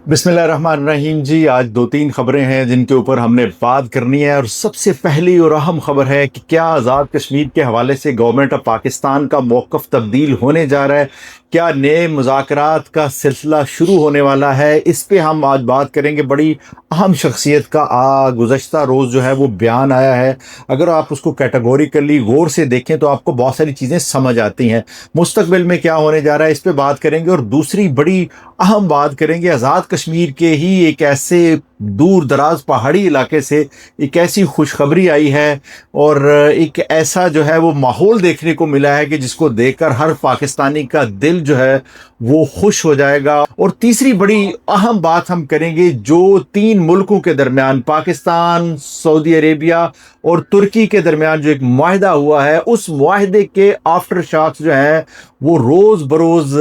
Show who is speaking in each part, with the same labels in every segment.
Speaker 1: बिस्मिल्लाहिर्रहमानिर्रहीम जी। आज दो तीन खबरें हैं जिनके ऊपर हमने बात करनी है, और सबसे पहली और अहम खबर है कि क्या आज़ाद कश्मीर के हवाले से गवर्नमेंट ऑफ पाकिस्तान का मौक़िफ़ तब्दील होने जा रहा है, क्या नए मुज़ाकरात का सिलसिला शुरू होने वाला है। इस पे हम आज बात करेंगे। बड़ी अहम शख्सियत का गुज़श्ता रोज़ जो है वो बयान आया है। अगर आप उसको कैटेगोरिकली गौर से देखें तो आपको बहुत सारी चीज़ें समझ आती हैं। मुस्तकबिल में क्या होने जा रहा है इस पे बात करेंगे, और दूसरी बड़ी अहम बात करेंगे आज़ाद कश्मीर के ही एक ऐसे दूर दराज पहाड़ी इलाके से एक ऐसी खुशखबरी आई है, और एक ऐसा जो है वो माहौल देखने को मिला है कि जिसको देखकर हर पाकिस्तानी का दिल जो है वो खुश हो जाएगा। और तीसरी बड़ी अहम बात हम करेंगे जो तीन मुल्कों के दरमियान, पाकिस्तान, सऊदी अरेबिया और तुर्की के दरमियान जो एक मुआहदा हुआ है, उस मुआहदे के आफ्टर शॉक्स जो हैं वो रोज़ बरोज़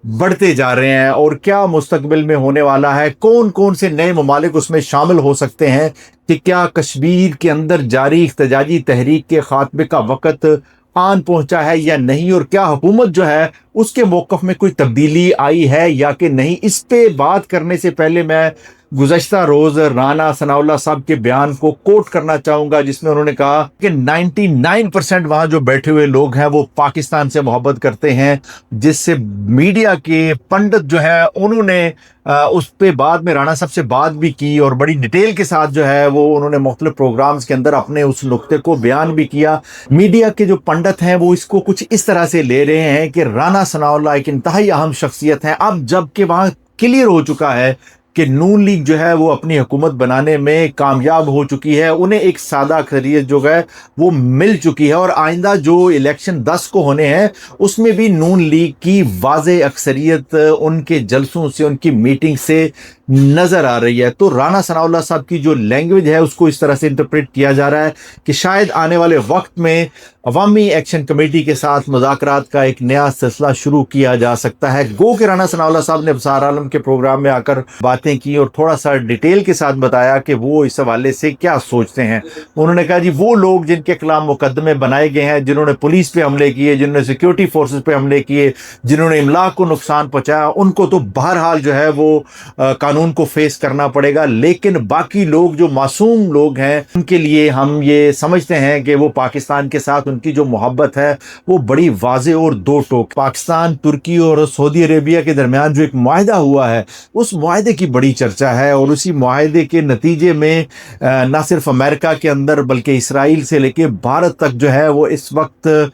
Speaker 1: बढ़ते जा रहे हैं, और क्या मुस्तकबिल में होने वाला है, कौन कौन से नए ममालिक उसमें शामिल हो सकते हैं, कि क्या कश्मीर के अंदर जारी इख्तिजाजी तहरीक के खात्मे का वक़्त आन पहुंचा है या नहीं, और क्या हुकूमत जो है उसके मौक़िफ़ में कोई तब्दीली आई है या कि नहीं। इस पे बात करने से पहले मैं गुज़श्ता रोज़ राना सनाउल्लाह साहब के बयान को कोट करना चाहूँगा, जिसमें उन्होंने कहा कि 99% वहाँ जो बैठे हुए लोग हैं वो पाकिस्तान से मोहब्बत करते हैं, जिससे मीडिया के पंडित जो है उन्होंने उस पे बाद में राना साहब से बात भी की, और बड़ी डिटेल के साथ जो है वो उन्होंने मुख्तलिफ प्रोग्राम्स के अंदर अपने उस नुक्ते को बयान भी किया। मीडिया के जो पंडित हैं वो इसको कुछ इस तरह से ले रहे हैं कि राना सनाउल्लाह एक इंतहाई अहम शख्सियत है, अब जबकि वहाँ क्लियर हो चुका है कि नून लीग जो है वो अपनी हुकूमत बनाने में कामयाब हो चुकी है, उन्हें एक सादा अक्सरियत जो है वो मिल चुकी है, और आइंदा जो इलेक्शन 10 को होने हैं उसमें भी नून लीग की वाज़े अक्सरियत उनके जलसों से, उनकी मीटिंग से नज़र आ रही है। तो राना सनाउल्लाह साहब की जो लैंग्वेज है उसको इस तरह से इंटरप्रेट किया जा रहा है कि शायद आने वाले वक्त में अवामी एक्शन कमेटी के साथ मुज़ाकरात का एक नया सिलसिला शुरू किया जा सकता है। गो के राना सनाउल्लाह साहब ने अबसार आलम के प्रोग्राम में आकर बातें की और थोड़ा सा डिटेल के साथ बताया कि वो इस हवाले से क्या सोचते हैं। उन्होंने कहा जी वो लोग जिनके खिलाफ मुकदमे बनाए गए हैं, जिन्होंने पुलिस पे हमले किए, जिन्होंने सिक्योरिटी फोर्सेस पे हमले किए, जिन्होंने इमलाक को नुकसान पहुँचाया, उनको तो बहरहाल जो है वो कानून को फेस करना पड़ेगा, लेकिन बाकी लोग जो मासूम लोग हैं उनके लिए हम ये समझते हैं कि वो पाकिस्तान के साथ उनकी जो मोहब्बत है वो बड़ी वाज़े और दो टोक। पाकिस्तान, तुर्की और सऊदी अरेबिया के दरमियान जो एक मुआहदा हुआ है उस मुआहदे की बड़ी चर्चा है, और उसी मुआहदे के नतीजे में ना सिर्फ अमेरिका के अंदर बल्कि इसराइल से लेके भारत तक जो है वो इस वक्त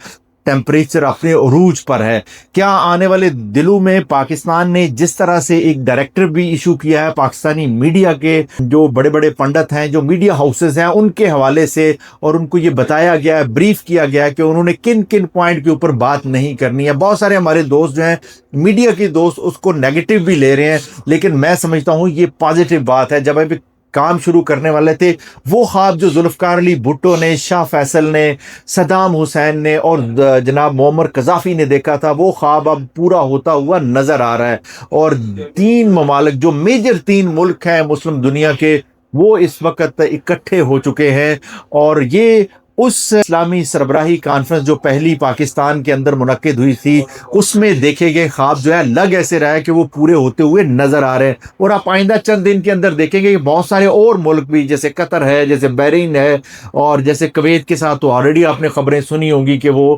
Speaker 1: टेम्परेचर अपने उरूज पर है। क्या आने वाले दिनों में पाकिस्तान ने जिस तरह से एक डायरेक्टर भी इशू किया है पाकिस्तानी मीडिया के जो बड़े बड़े पंडित हैं, जो मीडिया हाउसेस हैं, उनके हवाले से, और उनको ये बताया गया है, ब्रीफ किया गया है कि उन्होंने किन किन पॉइंट के ऊपर बात नहीं करनी है। बहुत सारे हमारे दोस्त जो हैं मीडिया के दोस्त उसको नेगेटिव भी ले रहे हैं, लेकिन मैं समझता हूँ ये पॉजिटिव बात है। जब अभी काम शुरू करने वाले थे वो ख्वाब जो जुल्फ़िकार अली भुट्टो ने, शाह फैसल ने, सद्दाम हुसैन ने और जनाब मोअम्मर कज़ाफ़ी ने देखा था, वो ख्वाब अब पूरा होता हुआ नज़र आ रहा है। और तीन ममालिक जो मेजर तीन मुल्क हैं मुस्लिम दुनिया के, वो इस वक्त इकट्ठे हो चुके हैं, और ये उस इस्लामी सरबराही कॉन्फ्रेंस जो पहली पाकिस्तान के अंदर मुनक्किद हुई थी उसमें देखे गए ख्वाब जो है लग ऐसे रहा है कि वो पूरे होते हुए नज़र आ रहे हैं। और आप आइंदा चंद दिन के अंदर देखेंगे कि बहुत सारे और मुल्क भी, जैसे कतर है, जैसे बहरीन है, और जैसे कुवैत के साथ तो ऑलरेडी आपने खबरें सुनी होंगी कि वो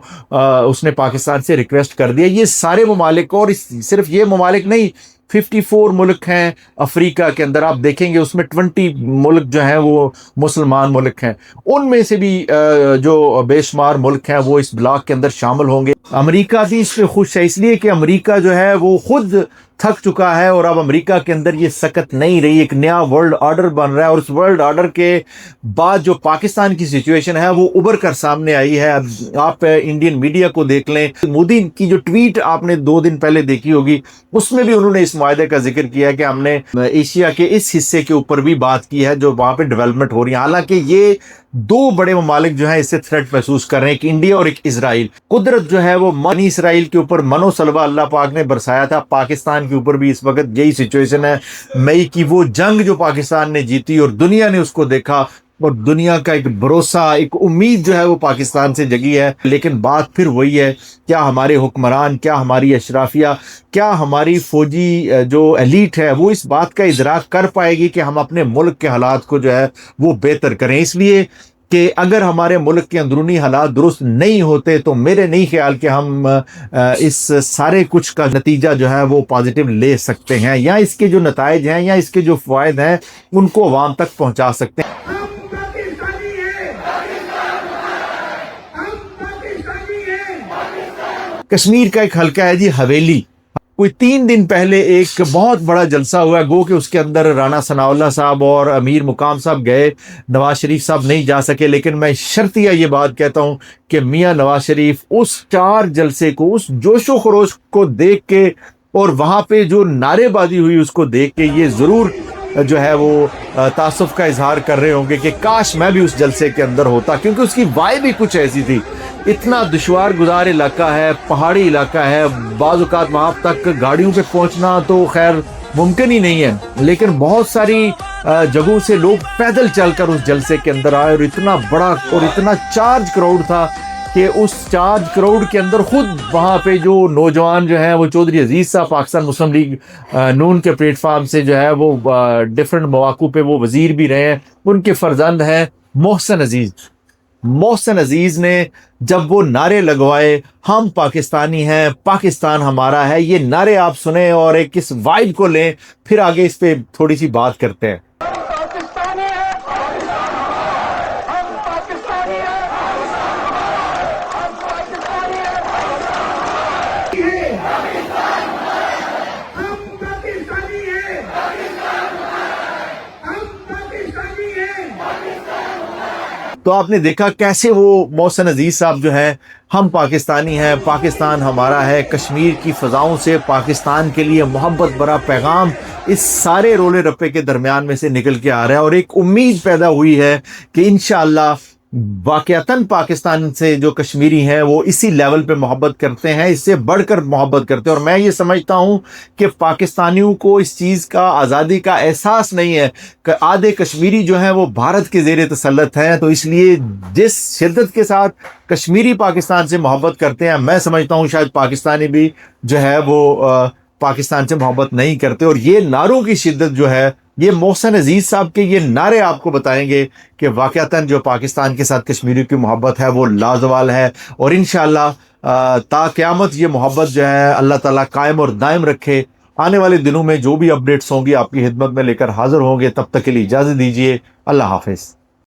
Speaker 1: उसने पाकिस्तान से रिक्वेस्ट कर दिया। ये सारे ममालिक, और सिर्फ ये ममालिक नहीं, 54 मुल्क हैं अफ्रीका के अंदर, आप देखेंगे उसमें 20 मुल्क जो हैं वो मुसलमान मुल्क हैं, उनमें से भी जो बेशुमार मुल्क हैं वो इस ब्लॉक के अंदर शामिल होंगे। अमेरिका भी इस पर खुश है, इसलिए कि अमेरिका जो है वो खुद थक चुका है, और अब अमेरिका के अंदर ये सकत नहीं रही, एक नया वर्ल्ड ऑर्डर बन रहा है, और उस वर्ल्ड ऑर्डर के बाद जो पाकिस्तान की सिचुएशन है वो उभर कर सामने आई है। अब आप इंडियन मीडिया को देख लें, मोदी की जो ट्वीट आपने 2 दिन पहले देखी होगी, उसमें भी उन्होंने इस मुआहदे का जिक्र किया है कि हमने एशिया के इस हिस्से के ऊपर भी बात की है जो वहाँ पे डेवलपमेंट हो रही है। हालांकि ये दो बड़े ममालिक जो है इससे थ्रेट महसूस कर रहे हैं, एक इंडिया और एक इसराइल। कुदरत जो है वो बनी इसराइल के ऊपर मनो सलवा अल्लाह पाक ने बरसाया था, पाकिस्तान के ऊपर भी इस वक्त यही सिचुएशन है। मई की वो जंग जो पाकिस्तान ने जीती और दुनिया ने उसको देखा, اور دنیا کا ایک بھروسہ، ایک امید جو ہے وہ پاکستان سے جگی ہے۔ لیکن بات پھر وہی ہے، کیا ہمارے حکمران، کیا ہماری اشرافیہ، کیا ہماری فوجی جو ایلیٹ ہے وہ اس بات کا ادراک کر پائے گی کہ ہم اپنے ملک کے حالات کو جو ہے وہ بہتر کریں؟ اس لیے کہ اگر ہمارے ملک کے اندرونی حالات درست نہیں ہوتے تو میرے نہیں خیال کہ ہم اس سارے کچھ کا نتیجہ جو ہے وہ پازیٹیو لے سکتے ہیں، یا اس کے جو نتائج ہیں یا اس کے جو فوائد ہیں ان کو عوام تک پہنچا سکتے ہیں۔
Speaker 2: ہم پاکستانی ہیں، ہم پاکستانی ہیں۔
Speaker 1: کشمیر کا ایک حلقہ ہے جی حویلی، کوئی 3 دن پہلے ایک بہت بڑا جلسہ ہوا ہے، گو کہ اس کے اندر رانا ثناء اللہ صاحب اور امیر مقام صاحب گئے، نواز شریف صاحب نہیں جا سکے، لیکن میں شرطیہ یہ بات کہتا ہوں کہ میاں نواز شریف اس 4 جلسے کو، اس جوش و خروش کو دیکھ کے اور وہاں پہ جو نعرے بازی ہوئی اس کو دیکھ کے یہ ضرور جو ہے وہ تاسف کا اظہار کر رہے ہوں گے کہ کاش میں بھی اس جلسے کے اندر ہوتا، کیونکہ اس کی وائب بھی کچھ ایسی تھی۔ اتنا دشوار گزار علاقہ ہے، پہاڑی علاقہ ہے، بعض اوقات وہاں تک گاڑیوں پہ پہنچنا تو خیر ممکن ہی نہیں ہے، لیکن بہت ساری جگہوں سے لوگ پیدل چل کر اس جلسے کے اندر آئے، اور اتنا بڑا اور اتنا چارج کراؤڈ تھا کہ اس چارج کراؤڈ کے اندر خود وہاں پہ جو نوجوان جو ہیں وہ چودھری عزیز صاحب پاکستان مسلم لیگ نون کے پلیٹ فارم سے جو ہے وہ ڈفرینٹ مواقع پہ وہ وزیر بھی رہے ہیں، ان کے فرزند ہیں محسن عزیز نے جب وہ نعرے لگوائے، ہم پاکستانی ہیں، پاکستان ہمارا ہے، یہ نعرے آپ سنیں اور ایک اس وائب کو لیں، پھر آگے اس پہ تھوڑی سی بات کرتے ہیں۔
Speaker 2: پاکستانی ہیں، ہم پاکستانی ہیں، ہم پاکستانی ہیں، ہم پاکستانی ہیں، ہم پاکستانی ہیں۔
Speaker 1: تو آپ نے دیکھا کیسے وہ محسن عزیز صاحب جو ہے، ہم پاکستانی ہیں، پاکستان ہمارا ہے، کشمیر کی فضاؤں سے پاکستان کے لیے محبت بھرا پیغام اس سارے رولے رپے کے درمیان میں سے نکل کے آ رہا ہے، اور ایک امید پیدا ہوئی ہے کہ انشاءاللہ واقعتاً پاکستان سے جو کشمیری ہیں وہ اسی لیول پہ محبت کرتے ہیں، اس سے بڑھ کر محبت کرتے ہیں۔ اور میں یہ سمجھتا ہوں کہ پاکستانیوں کو اس چیز کا، آزادی کا احساس نہیں ہے کہ آدھے کشمیری جو ہیں وہ بھارت کے زیر تسلط ہیں، تو اس لیے جس شدت کے ساتھ کشمیری پاکستان سے محبت کرتے ہیں، میں سمجھتا ہوں شاید پاکستانی بھی جو ہے وہ پاکستان سے محبت نہیں کرتے۔ اور یہ نعروں کی شدت جو ہے، یہ محسن عزیز صاحب کے یہ نعرے آپ کو بتائیں گے کہ واقعتاً جو پاکستان کے ساتھ کشمیری کی محبت ہے وہ لازوال ہے، اور انشاءاللہ تا قیامت یہ محبت جو ہے اللہ تعالیٰ قائم اور دائم رکھے۔ آنے والے دنوں میں جو بھی اپڈیٹس ہوں گی آپ کی خدمت میں لے کر حاضر ہوں گے، تب تک کے لیے اجازت دیجیے، اللہ حافظ۔